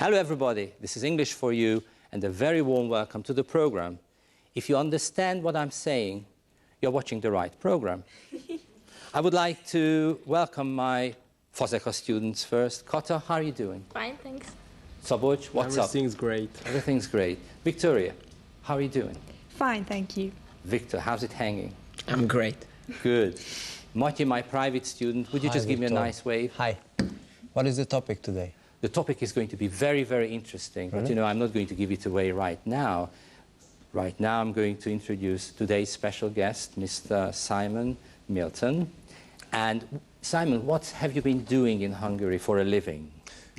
Hello everybody, this is English for You and a very warm welcome to the program. If you understand what I'm saying, you're watching the right program. I would like to welcome my Fazeka students first. Kata, how are you doing? Fine, thanks. Szabolcs, what's up? Everything's great. Everything's great. Victoria, how are you doing? Fine, thank you. Victor, how's it hanging? I'm great. Good. Marty, my private student, would you just give me a nice wave? Hi. What is the topic today? The topic is going to be very, very interesting, but you know, I'm not going to give it away right now. Right now, I'm going to introduce today's special guest, Mr. Simon Milton. And Simon, what have you been doing in Hungary for a living?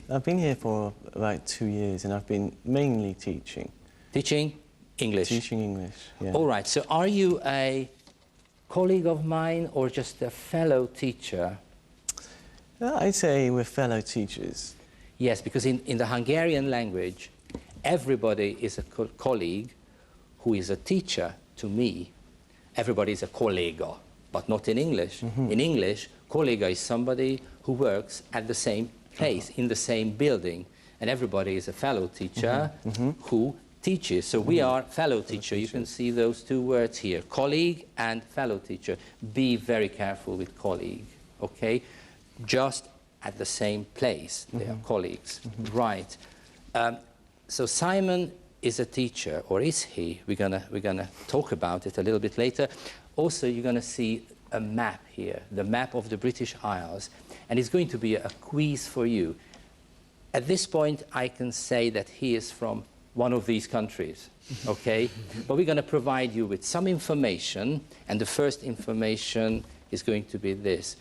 I've been here for about 2 years and I've been mainly teaching. Teaching English? Teaching English, yeah. All right, so are you a colleague of mine or just a fellow teacher? I'd say we're fellow teachers. Yes, because in the Hungarian language, everybody is a colleague who is a teacher to me. Everybody is a kolléga, but not in English. In English, kolléga is somebody who works at the same place, in the same building, and everybody is a fellow teacher who teaches. So we are fellow teacher. You can see those two words here, colleague and fellow teacher. Be very careful with colleague, okay? Just at the same place, they are colleagues, right? So Simon is a teacher, or is he? We're gonna talk about it a little bit later. Also, you're gonna see a map here, the map of the British Isles, and it's going to be a quiz for you. At this point, I can say that he is from one of these countries, okay? But we're gonna provide you with some information, and the first information is going to be this.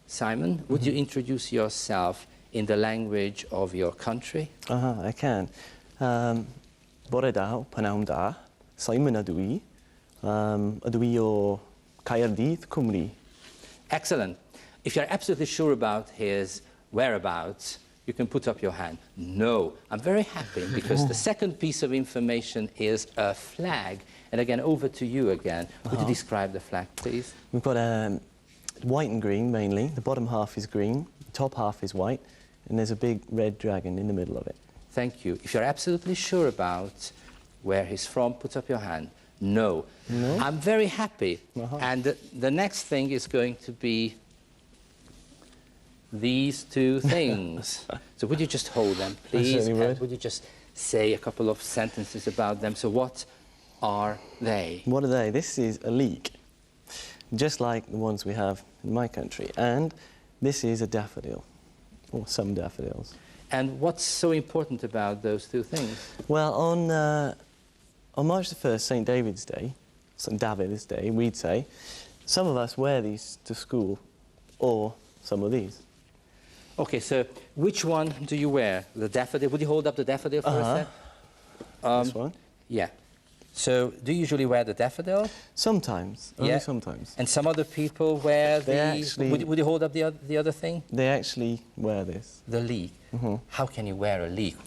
Simon, would you introduce yourself in the language of your country? I can. Bore da, panaum da, Simon adui, adui o Caerdydd, Cymru. Excellent. If you're absolutely sure about his whereabouts, you can put up your hand. No, I'm very happy because the second piece of information is a flag. And again, over to you again. Would you describe the flag, please? We've got white and green mainly. The bottom half is green, the top half is white, and there's a big red dragon in the middle of it. Thank you. If you're absolutely sure about where he's from, put up your hand. No. No? I'm very happy. And the next thing is going to be these two things. So would you just hold them, please? certainly And would you just say a couple of sentences about them? So what are they? What are they? This is a leek, just like the ones we have in my country. And this is a daffodil, or some daffodils. And what's so important about those two things? Well, on March the 1st, St. David's Day, St. David's Day, we'd say, some of us wear these to school, or some of these. Okay, so which one do you wear? The daffodil? Would you hold up the daffodil for a sec? This one? Yeah. So do you usually wear the daffodil? Sometimes, only Yeah. sometimes. And some other people wear They the... actually- Would you hold up the other thing? They actually wear this. The leek. How can you wear a leek?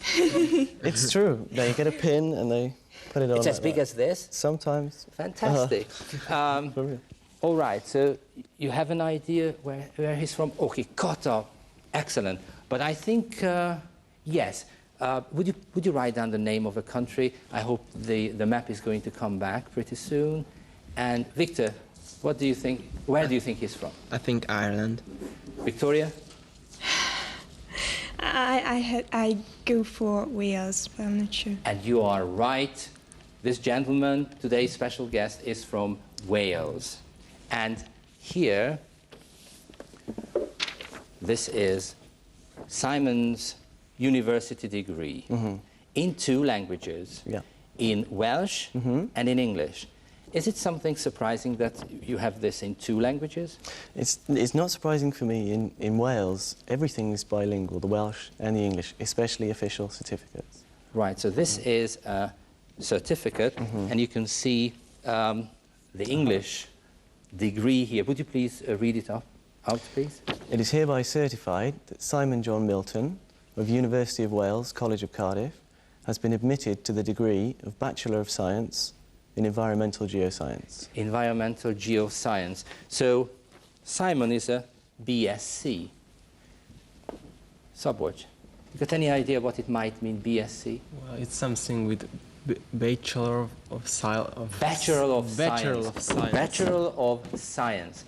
It's true. They get a pin and they put it on. It's as like big that. as this? Sometimes. Fantastic. For real. All right, so you have an idea where he's from? Okay, Kata. Excellent. But I think, yes. Would you write down the name of a country? I hope the map is going to come back pretty soon. And Victor, what do you think? Where do you think he's from? I think Ireland. Victoria? I go for Wales, but I'm not sure. And you are right. This gentleman, today's special guest, is from Wales. And here, this is Simon's university degree in 2 languages, in Welsh and in English. Is it something surprising that you have this in 2 languages? It's not surprising for me. In Wales, everything is bilingual, the Welsh and the English, especially official certificates. Right, so this is a certificate, and you can see the English degree here. Would you please read it out, please? It is hereby certified that Simon John Milton, of University of Wales, College of Cardiff, has been admitted to the degree of Bachelor of Science in Environmental Geoscience. Environmental Geoscience. So Simon is a BSc. Szabolcs, You got any idea what it might mean, BSc? Well, it's something with Bachelor of Science. Bachelor of Bachelor Science. of Science. Bachelor of Science.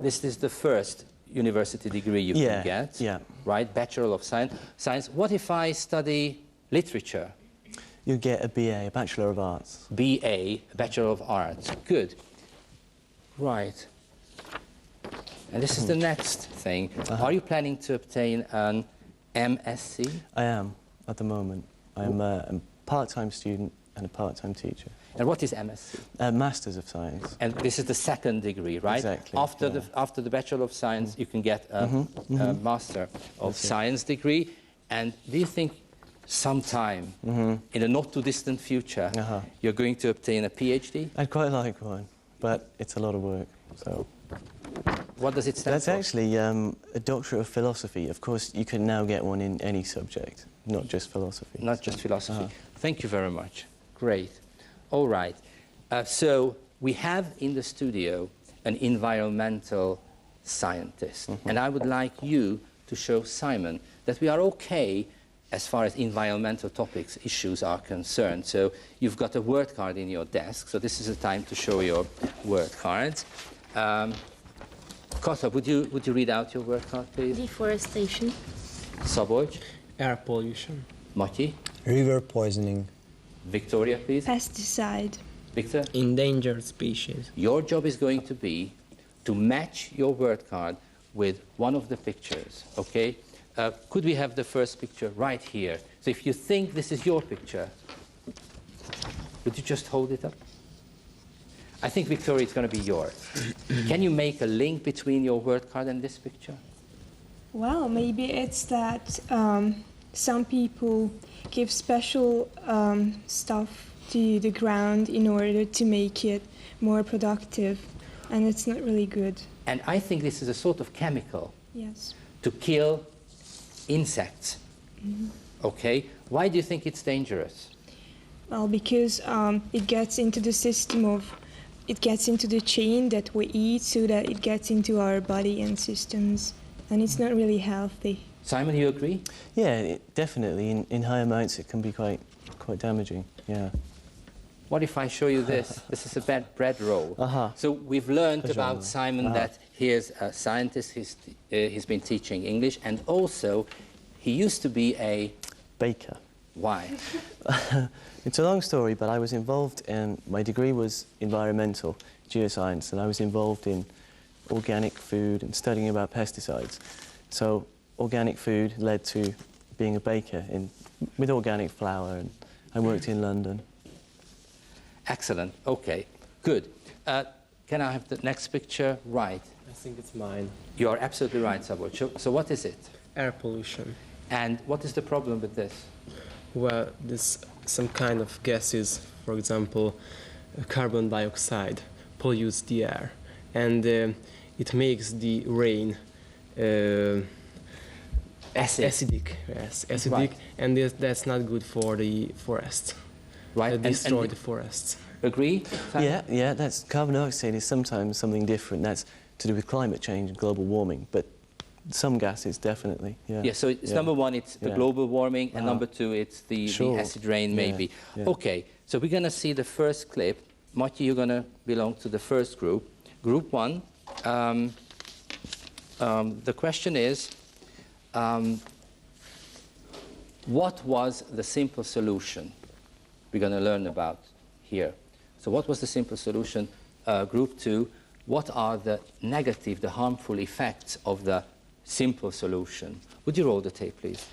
This is the first university degree you can get, right? Bachelor of Science. What if I study literature? You get a BA, a Bachelor of Arts. BA, Bachelor of Arts. Good. Right. And this is the next thing. Are you planning to obtain an MSc? I am, at the moment. I'm a part-time student and a part-time teacher. And what is MSc? Masters of Science. And this is the second degree, right? Exactly. After the Bachelor of Science, you can get a Master of Science degree. And do you think sometime in a not too distant future you're going to obtain a PhD? I'd quite like one, but it's a lot of work. So what does it stand that's for? actually a Doctorate of Philosophy. Of course, you can now get one in any subject, not just philosophy. Not just philosophy. Thank you very much. Great. All right. So we have in the studio an environmental scientist. And I would like you to show Simon that we are okay as far as environmental topics, issues are concerned. So you've got a word card in your desk. So this is the time to show your word cards. Kota, would you read out your word card, please? Deforestation. Szabolcs. Air pollution. Matyi. River poisoning. Victoria, please. Pesticide. Victor. Endangered species. Your job is going to be to match your word card with one of the pictures, okay? Could we have the first picture right here? So if you think this is your picture, would you just hold it up? I think, Victoria, it's going to be yours. Can you make a link between your word card and this picture? Well, maybe it's that some people give special stuff to the ground in order to make it more productive, and it's not really good. And I think this is a sort of chemical Yes. to kill insects. Okay? Why do you think it's dangerous? Well, because it gets into the system of, it gets into the chain that we eat, so that it gets into our body and systems, and it's not really healthy. Simon, you agree? Yeah, definitely. In high amounts, it can be quite damaging. Yeah. What if I show you this? This is a bread roll. So we've learned about Simon that he is a scientist, he's been teaching English, and also he used to be a... Baker. Why? It's a long story, but I was involved in, my degree was environmental geoscience, and I was involved in organic food and studying about pesticides. So organic food led to being a baker with organic flour, and I worked in London. Excellent. Okay, good. Can I have the next picture? Right. I think it's mine. You are absolutely right, Szabolcs. So what is it? Air pollution. And what is the problem with this? Well, there's some kind of gases, for example, carbon dioxide pollutes the air, and it makes the rain acidic. Yes, acidic, Right. and that's not good for the forest. Right. It destroy the forests. Agree? Simon? Yeah, that's carbon dioxide is sometimes something different. That's to do with climate change and global warming, but some gases definitely. Yeah. Yeah, so it's number one, it's the global warming, and number two, it's the acid rain, maybe. Yeah. Okay, so we're going to see the first clip. Matyi, you're going to belong to the first group. Group one, the question is, what was the simple solution we're going to learn about here? So what was the simple solution? Group two, what are the negative, the harmful effects of the simple solution? Would you roll the tape, please?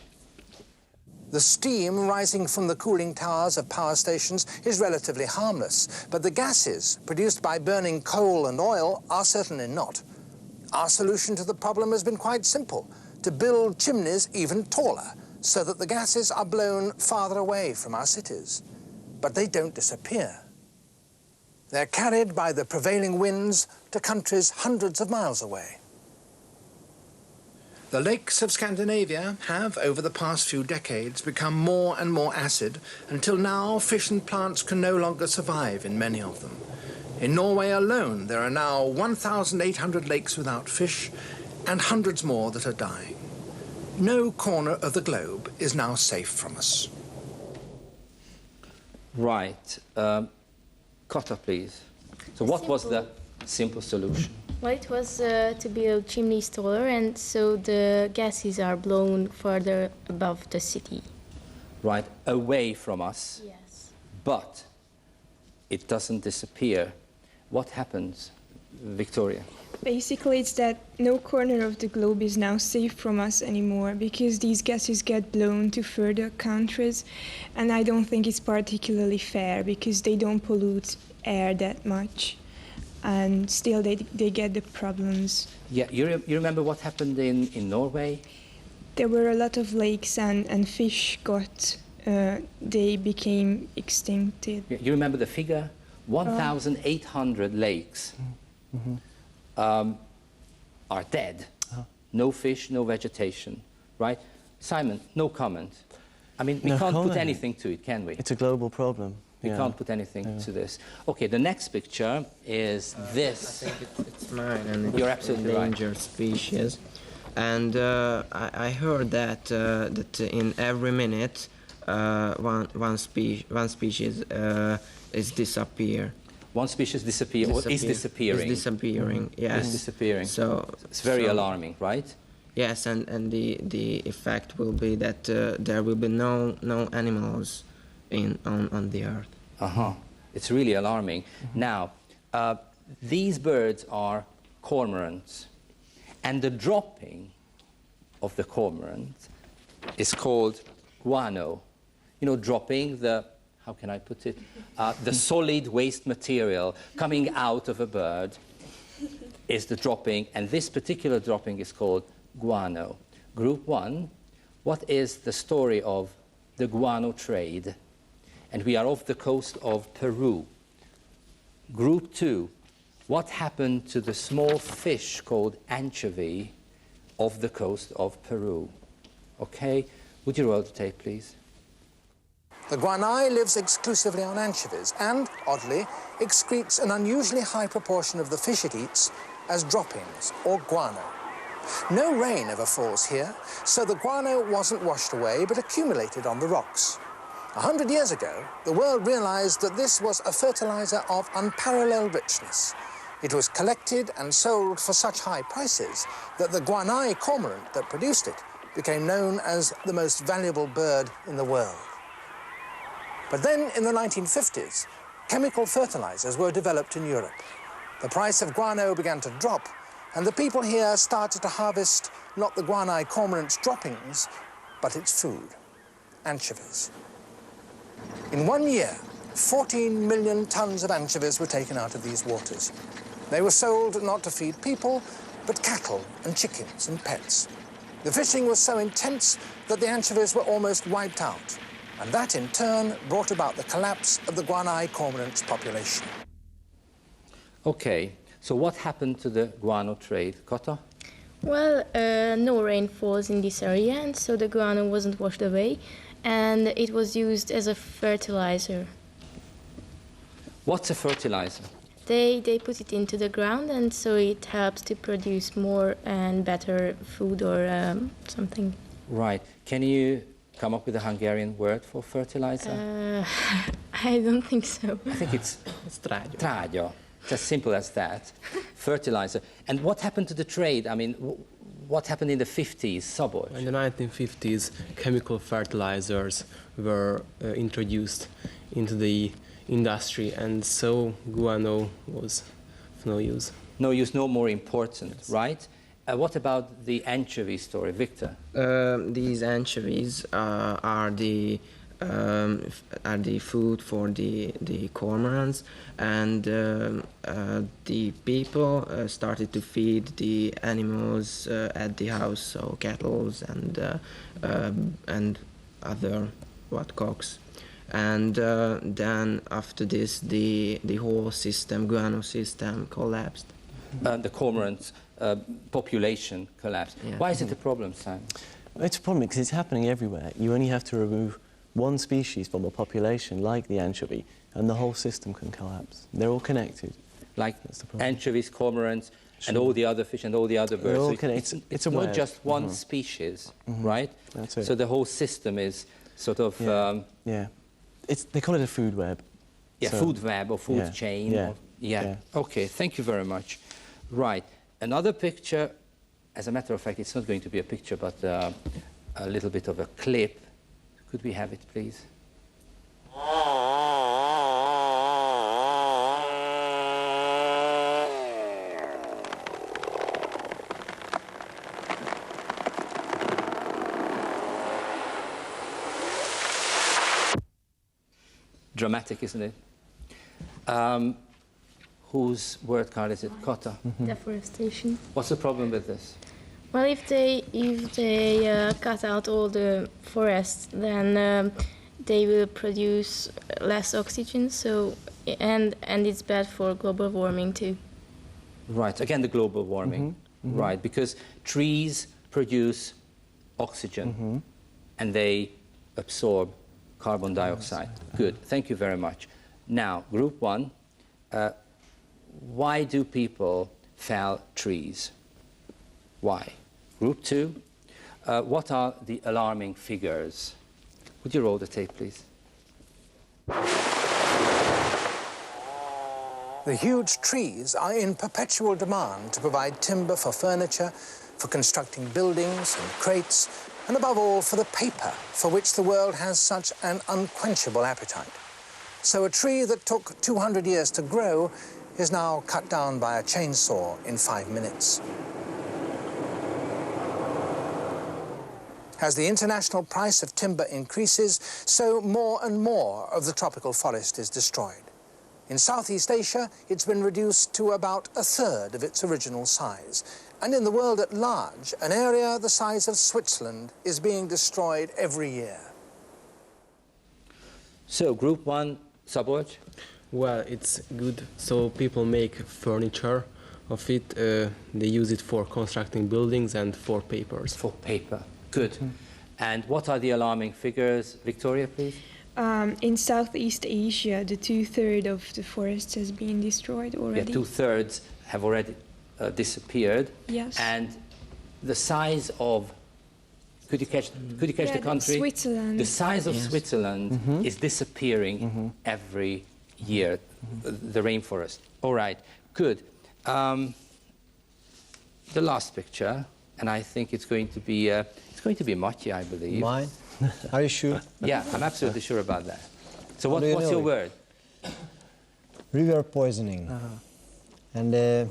The steam rising from the cooling towers of power stations is relatively harmless, but the gases produced by burning coal and oil are certainly not. Our solution to the problem has been quite simple: to build chimneys even taller, so that the gases are blown farther away from our cities. But they don't disappear. They're carried by the prevailing winds to countries hundreds of miles away. The lakes of Scandinavia have, over the past few decades, become more and more acid, until now fish and plants can no longer survive in many of them. In Norway alone, there are now 1,800 lakes without fish, and hundreds more that are dying. No corner of the globe is now safe from us. Right. Cotta, please. So what was the simple solution? Well, it was to build chimneys taller, and so the gases are blown further above the city. Right, away from us, Yes. but it doesn't disappear. What happens, Victoria? Basically, it's that no corner of the globe is now safe from us anymore because these gases get blown to further countries, and I don't think it's particularly fair because they don't pollute air that much, and still they get the problems. Yeah, you remember what happened in Norway? There were a lot of lakes and fish they became extincted. You remember the figure? 1,800 lakes are dead. No fish, no vegetation, right? Simon, no comment. I mean, we No can't put comment. anything to it, can we? It's a global problem. We yeah. can't put anything to this. Okay, the next picture is this. I think it's mine, and it's You're absolutely right. endangered species. And I heard that that in every minute one species is disappear. One species disappear or is disappearing. Is disappearing. Yes. Is disappearing. So it's very so- alarming, right? Yes, and the effect will be that there will be no animals on the earth. It's really alarming. Now, these birds are cormorants, and the dropping of the cormorant is called guano. You know, dropping the, how can I put it? The solid waste material coming out of a bird is the dropping, and this particular dropping is called guano. Group 1, what is the story of the guano trade? And we are off the coast of Peru. Group 2, what happened to the small fish called anchovy off the coast of Peru? Okay, would you roll the tape, please? The guanai lives exclusively on anchovies and, oddly, excretes an unusually high proportion of the fish it eats as droppings, or guano. No rain ever falls here, so the guano wasn't washed away but accumulated on the rocks. 100 years ago, the world realized that this was a fertilizer of unparalleled richness. It was collected and sold for such high prices that the guanai cormorant that produced it became known as the most valuable bird in the world. But then, in the 1950s, chemical fertilizers were developed in Europe. The price of guano began to drop, and the people here started to harvest not the guanai cormorant's droppings, but its food, anchovies. In 1 year, 14 million tons of anchovies were taken out of these waters. They were sold not to feed people, but cattle and chickens and pets. The fishing was so intense that the anchovies were almost wiped out, and that in turn brought about the collapse of the guanai cormorant's population. Okay, so what happened to the guano trade? Cotta? Well, no rain falls in this area, and so the guano wasn't washed away, and it was used as a fertilizer. What's a fertilizer? They put it into the ground, and so it helps to produce more and better food or something. Right. Can you come up with a Hungarian word for fertilizer? I don't think so. I think it's Strágya. trágya. It's as simple as that. Fertilizer. And what happened to the trade? I mean, what happened in the 50s, Szabolcs? In the 1950s, chemical fertilizers were introduced into the industry, and so guano was of no use. No use, no more important, right? What about the anchovy story, Victor? These anchovies are the food for the cormorants, and the people started to feed the animals at the house, so cattle and other cocks. And then after this, the whole system, guano system, collapsed. The cormorant population collapsed. Yeah. Why is it a problem, Sam? It's a problem because it's happening everywhere. You only have to remove one species from a population, like the anchovy, and the whole system can collapse. They're all connected. Like That's the problem. anchovies, cormorants, and all the other fish and all the other birds. all So connected. it's a not web. just one species, right? That's it. So the whole system is sort of Yeah. They call it a food web. So- food web or food Yeah, chain. yeah, Or, yeah. Okay, thank you very much. Right, another picture. As a matter of fact, it's not going to be a picture, but a little bit of a clip. Could we have it, please? Dramatic, isn't it? Whose word card is it? Kota. Deforestation. What's the problem with this? Well, if they cut out all the forests, then they will produce less oxygen. So and it's bad for global warming too. Right, again the global warming. Right, because trees produce oxygen and they absorb carbon dioxide. Good, thank you very much. Now, group one, why do people fell trees? Why? Group two, what are the alarming figures? Would you roll the tape, please? The huge trees are in perpetual demand to provide timber for furniture, for constructing buildings and crates, and above all for the paper for which the world has such an unquenchable appetite. So a tree that took 200 years to grow is now cut down by a chainsaw in 5 minutes. As the international price of timber increases, so more and more of the tropical forest is destroyed. In Southeast Asia, it's been reduced to about a third of its original size. And in the world at large, an area the size of Switzerland is being destroyed every year. So, group one, Szabolcs? Well, it's good. So people make furniture of it. They use it for constructing buildings and for papers. For paper. Good. And what are the alarming figures? Victoria, please? In Southeast Asia, the 2/3 of the forest has been destroyed already. Yeah, 2/3 have already disappeared. Yes. And the size of, could you catch the country? Switzerland. The size of Switzerland is disappearing every year, the rainforest. All right, good. The last picture, and I think it's going to be Matti, I believe. Mine? Are you sure? Yeah, I'm absolutely sure about that. So How do you what's know your it? word? River poisoning. And there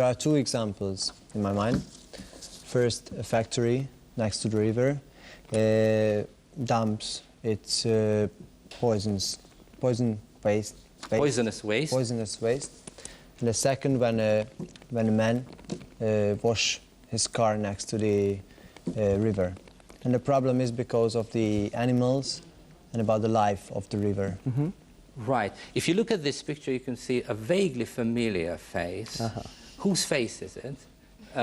are two examples in my mind. First, a factory next to the river dumps its poisonous waste. Poisonous waste. Poisonous waste. And the second, when a man wash his car next to the river. And the problem is because of the animals and about the life of the river. Right. If you look at this picture, you can see a vaguely familiar face. Whose face is it?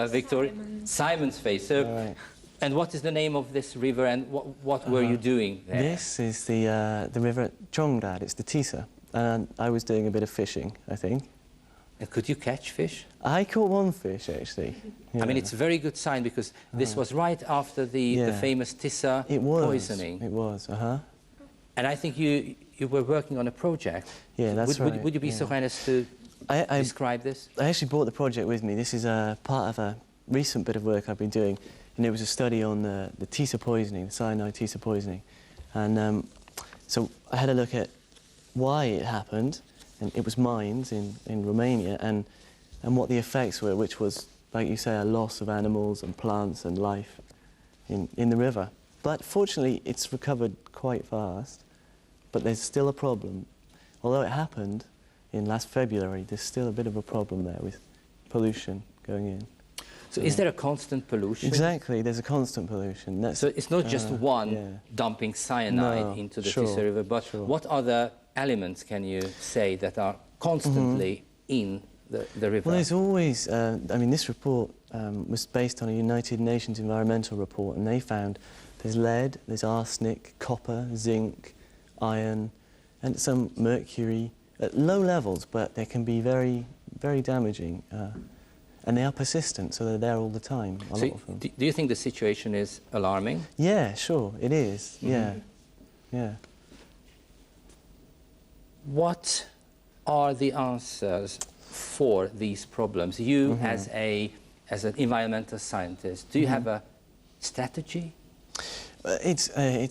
Victoria? Simon's face. So, Right. and what is the name of this river, and what were you doing there? This is the river Chongrad. It's the Tisa, and I was doing a bit of fishing, I think. And could you catch fish? I caught one fish actually. I mean, Yeah. it's a very good sign because this was right after the Yeah. famous Tisa It was. poisoning. It was. And I think you were working on a project. Yeah, that's would, right, Would you be so yeah. kind as to I describe this? I actually brought the project with me. This is a part of a recent bit of work I've been doing, and it was a study on the Tisa poisoning, the cyanide Tisa poisoning. And so I had a look at why it happened, and it was mines in Romania, and what the effects were, which was, like you say, a loss of animals and plants and life in the river. But fortunately, it's recovered quite fast, but there's still a problem. Although it happened in last February, there's still a bit of a problem there with pollution going in. So is there a constant pollution? Exactly, there's a constant pollution. That's, So it's not just one yeah. dumping cyanide No, into the sure, Tisa River, but sure. what other elements can you say that are constantly in the river? Well, there's always, I mean, this report was based on a United Nations environmental report, and they found there's lead, there's arsenic, copper, zinc, iron, and some mercury at low levels, but they can be very, very damaging. And they are persistent, so they're there all the time, a lot of them. Do you think the situation is alarming? Yeah, sure, it is, yeah, yeah. What are the answers for these problems? You, as an environmental scientist, do you have a strategy? It's a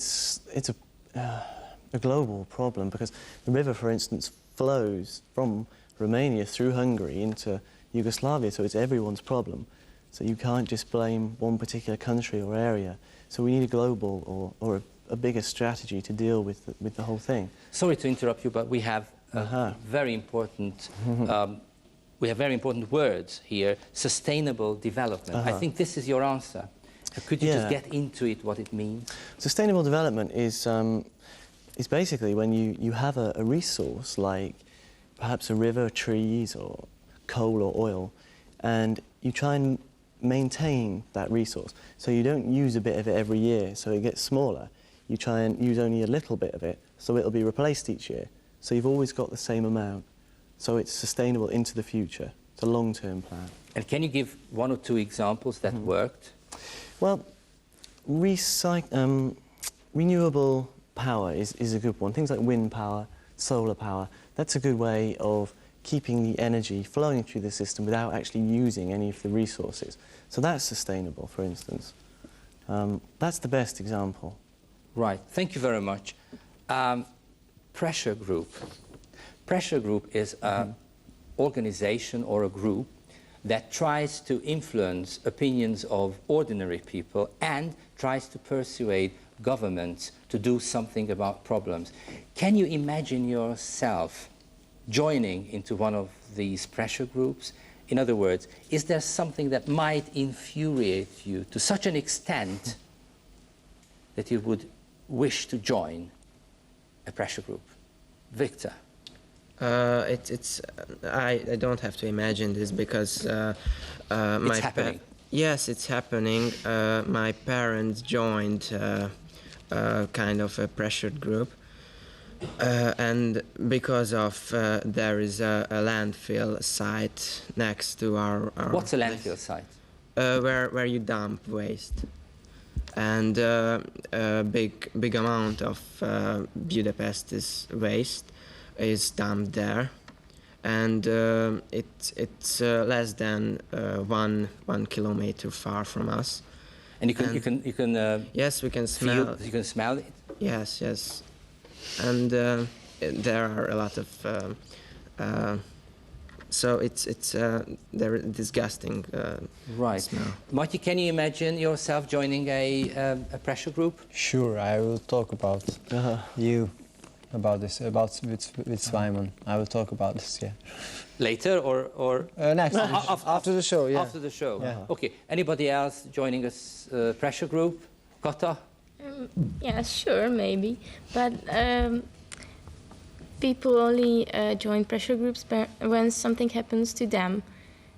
global problem, because the river, for instance, flows from Romania through Hungary into Yugoslavia, so it's everyone's problem. So you can't just blame one particular country or area. So we need a global or a bigger strategy to deal with the whole thing. Sorry to interrupt you, but we have very important words here. Sustainable development. I think this is your answer. Could you just get into it, what it means? Sustainable development is basically when you have a resource like perhaps a river, trees, or coal or oil, and you try and maintain that resource. So you don't use a bit of it every year, so it gets smaller. You try and use only a little bit of it, so it'll be replaced each year. So you've always got the same amount. So it's sustainable into the future. It's a long-term plan. And can you give one or two examples that worked? Well, renewable power is a good one. Things like wind power, solar power, that's a good way of keeping the energy flowing through the system without actually using any of the resources. So that's sustainable, for instance. That's the best example. Right, thank you very much. Pressure group. Pressure group is an organization or a group that tries to influence opinions of ordinary people and tries to persuade governments to do something about problems. Can you imagine yourself joining into one of these pressure groups? In other words, is there something that might infuriate you to such an extent that you would wish to join a pressure group? Victor? I don't have to imagine this because it's happening. Yes, it's happening. My parents joined kind of a pressured group, and because of there is a landfill site next to our What's a landfill site? Where you dump waste, and a big amount of Budapest's waste is dumped there, and it's less than 1 kilometer far from us. And you can yes, we can smell. You can smell it. Yes, and there are a lot of so it's they're disgusting right. smell. Marty, can you imagine yourself joining a pressure group? Sure, I will talk about you. About this, with Simon. I will talk about this, yeah. Later or next, after the show, yeah. After the show. Yeah. Okay. Anybody else joining a pressure group? Kata? Yeah, sure, maybe. But people only join pressure groups when something happens to them.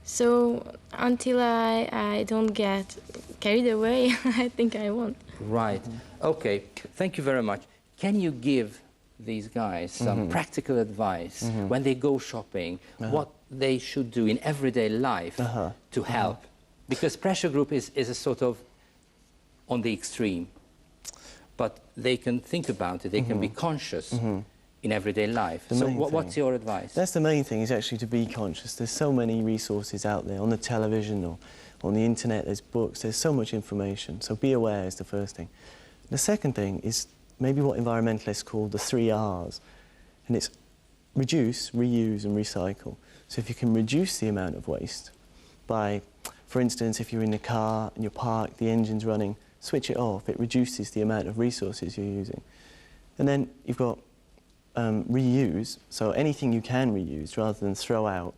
So until I don't get carried away, I think I won't. Right. Okay. Thank you very much. Can you give these guys some practical advice when they go shopping, what they should do in everyday life to help? Because pressure group is a sort of on the extreme, but they can think about it, they can be conscious in everyday life. So what's your advice? That's the main thing, is actually to be conscious. There's so many resources out there on the television or on the internet, there's books, there's so much information. So be aware is the first thing. The second thing is maybe what environmentalists call the 3 R's, and it's reduce, reuse and recycle. So if you can reduce the amount of waste by, for instance, if you're in a car and you're parked, the engine's running, switch it off, it reduces the amount of resources you're using. And then you've got reuse, so anything you can reuse rather than throw out,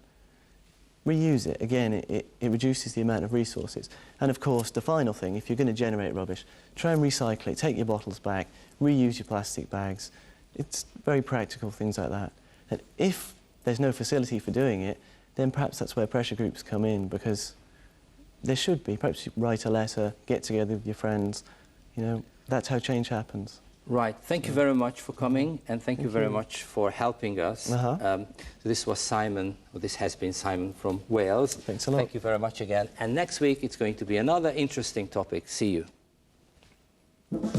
reuse it. Again, it reduces the amount of resources. And of course, the final thing, if you're going to generate rubbish, try and recycle it, take your bottles back, reuse your plastic bags. It's very practical things like that. And if there's no facility for doing it, then perhaps that's where pressure groups come in, because there should be. Perhaps you write a letter, get together with your friends, you know, that's how change happens. Right. Thank you very much for coming, and thank you very much for helping us. So this was Simon, or this has been Simon from Wales. Thanks a lot. Thank you very much again. And next week it's going to be another interesting topic. See you.